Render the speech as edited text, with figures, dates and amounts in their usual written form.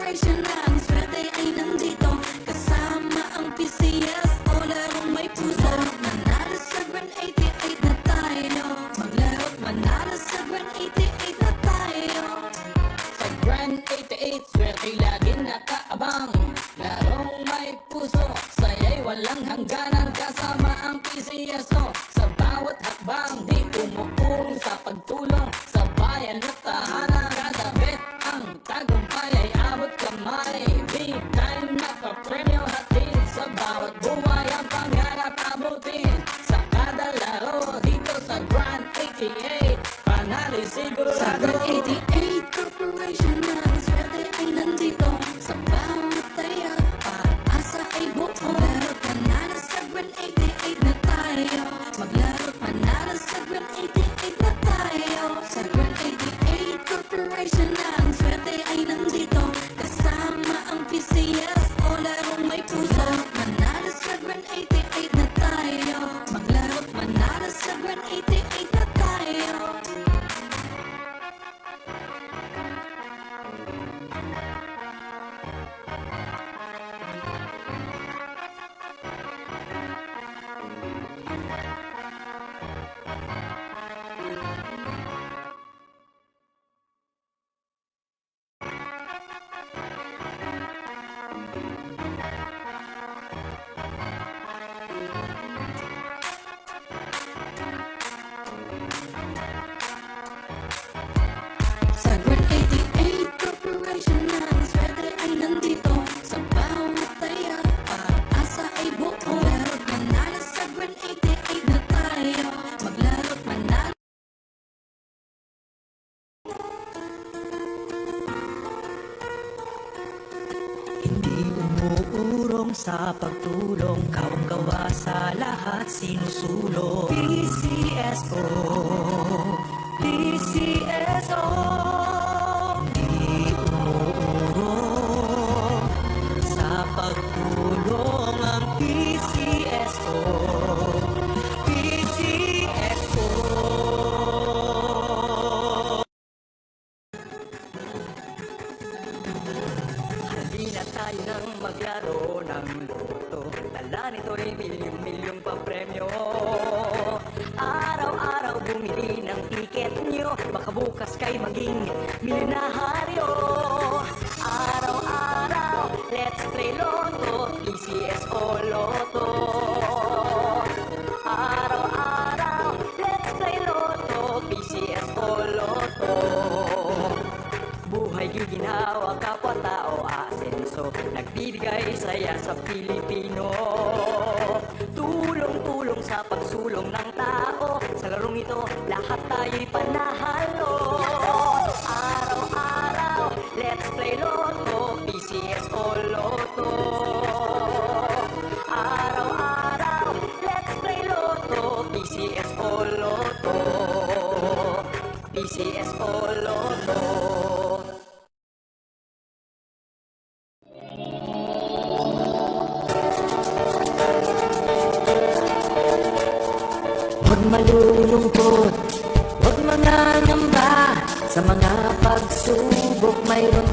Corporation na ang swerte ay nandito. Kasama ang PCS o larong may puso. Manalo sa Grand 88 na tayo. Maglaro't manalo sa Grand 88 na tayo. Sa Grand 88, swerte lagi nakaabang. Larong may puso, saya'y walang hangganan. Kasama ang PCSO sa bawat hakbang. Di umuurong sa pagtulong sa bayan at tahanan. Kada bet ang tagumpay ay abot kamay. Big time na papremyo hatid sa bawat buhay. Ang pangarap abutin sa kada laro. Dito sa Grand 88, panalo siguro. Sa Grand 88 Corporation na ang swerte ay nandito. Sa bawat taya, pag-asa ay buo. Maglaro't manalo sa Grand 88 na tayo. Maglaro't manalo sa Grand 88 na tayo. Sa Grand 88 Corporation na ang swerte ay nandito. Kasama ang PCS o larong may puso. Manalo sa Grand 88 na tayo. Maglaro't manalo sa Grand 88 na tayo. Sa Grand 88 Corporation na ang swerte ay nandito. Sa bawat taya, pag-asa ay buo. Maglaro't manalo sa Grand 88 na tayo. Maglaro't manalo. Hindi umuurong sa pagtulong, kawang-gawa sa lahat sinusulong. PCSO, PCSO. Hindi umuurong sa pagtulong ang PCSO, PCSO. Halina tayo nang maglaro ng loto. Dala nito'y milyong-milyong papremyo. Araw-araw bumili ng tiket nyo. Baka bukas kay maging milyonaryo. Araw-araw, let's play Lotto, PCSO Lotto. Araw-araw, let's play Lotto, PCSO Lotto. Buhay giginawa, kapwa-tao asenso. Nagbibigay saya sa Pilipino. Tulong-tulong sa pagsulong ng tao. Sa larong ito, lahat tayo'y panahalo. Araw-araw, let's play Lotto, PCSO Lotto. Araw-araw, let's play Lotto, PCSO Lotto. PCSO Lotto. Huwag malulungkot, huwag mangangamba. Sa mga pagsubok mayroon